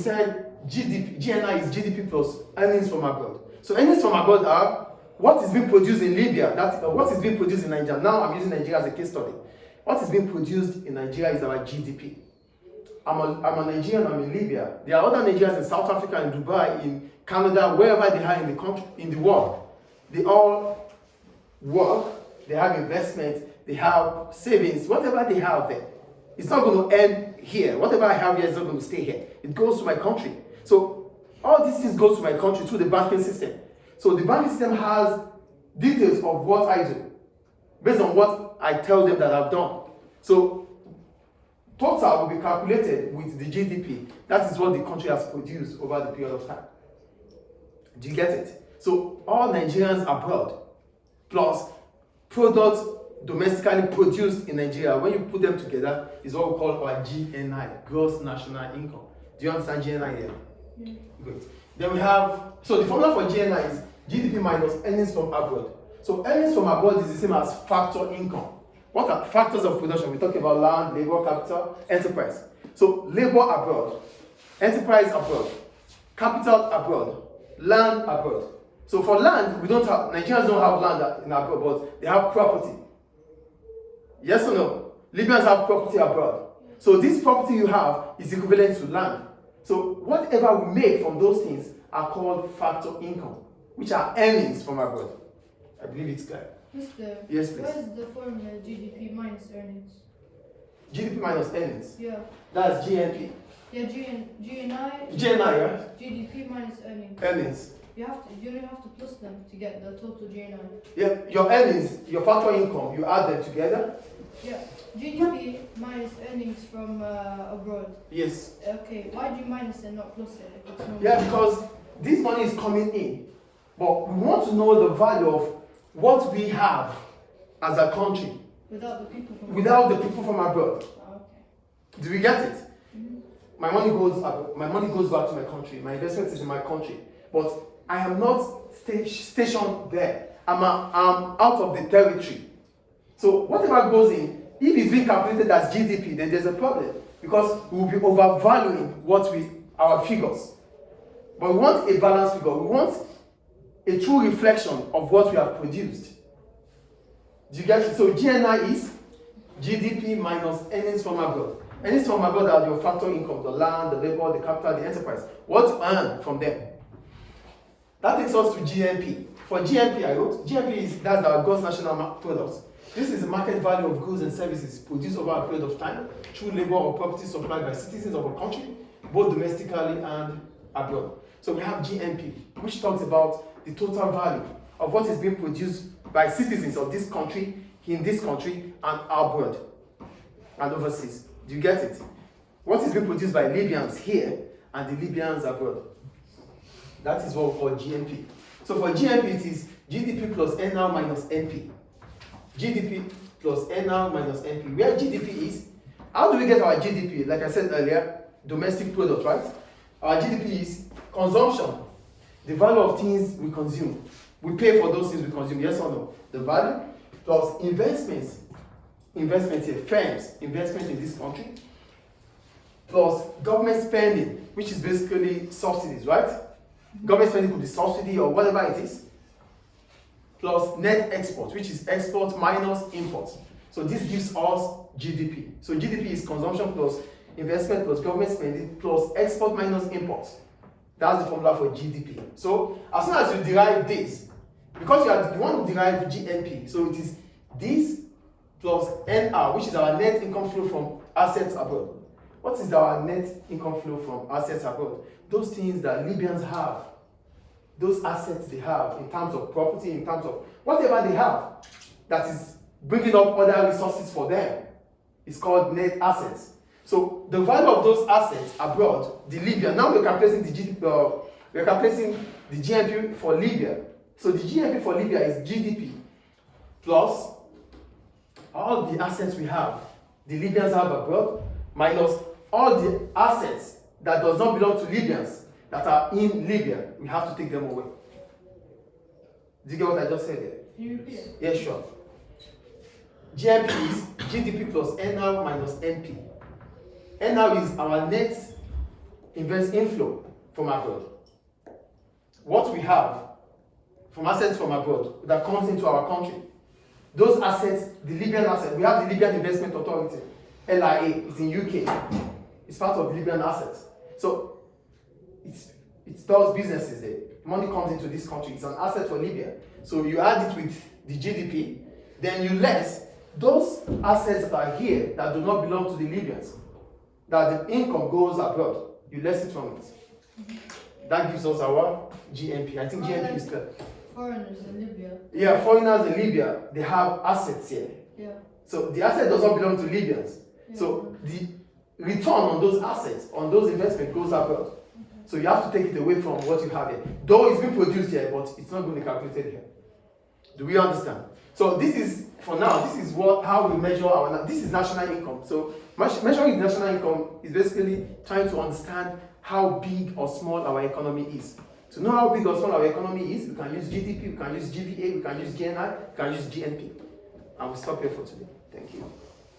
said GDP, GNI is GDP plus earnings from abroad. So earnings from abroad are what is being produced in Libya, what is being produced in Nigeria. Now I'm using Nigeria as a case study. What is being produced in Nigeria is our GDP. I'm a Nigerian, I'm in Libya. There are other Nigerians in South Africa, in Dubai, in Canada, wherever they are in the country, in the world. They all work, they have investment, they have savings, whatever they have there. It's not going to end here. Whatever I have here is not going to stay here. It goes to my country. So all these things go to my country through the banking system. So the banking system has details of what I do based on what I tell them that I've done. So total will be calculated with the GDP. That is what the country has produced over the period of time. Do you get it? So all Nigerians abroad plus products domestically produced in Nigeria, when you put them together, is what we call our GNI, gross national income. Do you understand GNI here? Yeah. Good. Then we have, so the formula for GNI is GDP minus earnings from abroad. So earnings from abroad is the same as factor income. What are factors of production? We talk about land, labor, capital, enterprise. So labor abroad, enterprise abroad, capital abroad, land abroad. So for land, we don't have, Nigerians don't have land in abroad, but they have property. Yes or no? Libyans have property abroad. So this property you have is equivalent to land. So whatever we make from those things are called factor income, which are earnings from abroad. I believe it's clear. Mr. Yes, please. What is the formula GDP minus earnings? GDP minus earnings. Yeah. That's GNP. Yeah, GNI. GNI, right? GDP minus earnings. Earnings. You don't have to plus them to get the total GNI. Yeah, your earnings, your factor income, you add them together. Yeah. GDP minus earnings from abroad. Yes. Okay. Why do you minus and not plus it? If it's not Yeah, because this money is coming in, but we want to know the value of what we have as a country without the people from abroad. Oh, okay. Do we get it? Mm-hmm. My money goes back to my country. My investment is in my country, but I am not stationed there. I'm out of the territory. So whatever goes in, if it's being calculated as GDP, then there's a problem because we will be overvaluing our figures. But we want a balanced figure. We want a true reflection of what we have produced. Do you get it? So GNI is GDP minus earnings from abroad. Earnings from abroad are your factor income, the land, the labor, the capital, the enterprise. What you earn from them. That takes us to GNP. For GNP, I wrote, GNP that's our gross national products. This is the market value of goods and services produced over a period of time through labor or property supplied by citizens of a country, both domestically and abroad. So we have GNP, which talks about the total value of what is being produced by citizens of this country, in this country, and abroad, and overseas. Do you get it? What is being produced by Libyans here and the Libyans abroad? That is what we call GNP. So for GNP, it is GDP plus NR minus NP. GDP plus NR minus NP. Where GDP is, how do we get our GDP? Like I said earlier, domestic product, right? Our GDP is consumption, the value of things we consume. We pay for those things we consume, yes or no? The value plus investments here, firms, investment in this country, plus government spending, which is basically subsidies, right? Government spending could be subsidy or whatever it is, plus net export, which is export minus import. So this gives us GDP. So GDP is consumption plus investment plus government spending plus export minus import. That's the formula for GDP. So as soon as you derive this, because you want to derive GNP, so it is this plus NR, which is our net income flow from assets abroad. What is our net income flow from assets abroad? Those things that Libyans have, those assets they have in terms of property, in terms of whatever they have that is bringing up other resources for them. It's called net assets. So the value of those assets abroad, the Libya, now we're calculating the GDP, we're calculating the GNP for Libya. So the GNP for Libya is GDP plus all the assets we have, the Libyans have abroad, minus all the assets that does not belong to Libyans that are in Libya. We have to take them away. Do you get what I just said there? Can you repeat it? Yeah, sure. GNP is GDP plus NR minus NP. NR is our net invest inflow from abroad. What we have from assets from abroad that comes into our country, those assets, the Libyan assets, we have the Libyan Investment Authority, LIA, it's in UK. It's part of Libyan assets. So it does businesses there. Money comes into this country. It's an asset for Libya. So you add it with the GDP, then you less those assets that are here that do not belong to the Libyans, that the income goes abroad. You less it from it. That gives us our GNP. I think GNP is clear. Foreigners in Libya. Yeah, foreigners in Libya, they have assets here. Yeah. So the asset does not belong to Libyans. Yeah. So the return on those assets, on those investments goes abroad. So you have to take it away from what you have here. Though it's been produced here, but it's not going to be calculated here. Do we understand? So this is, for now, this is how we measure this is national income. So measuring national income is basically trying to understand how big or small our economy is. To know how big or small our economy is, we can use GDP, we can use GVA, we can use GNI, we can use GNP. And we'll stop here for today. Thank you.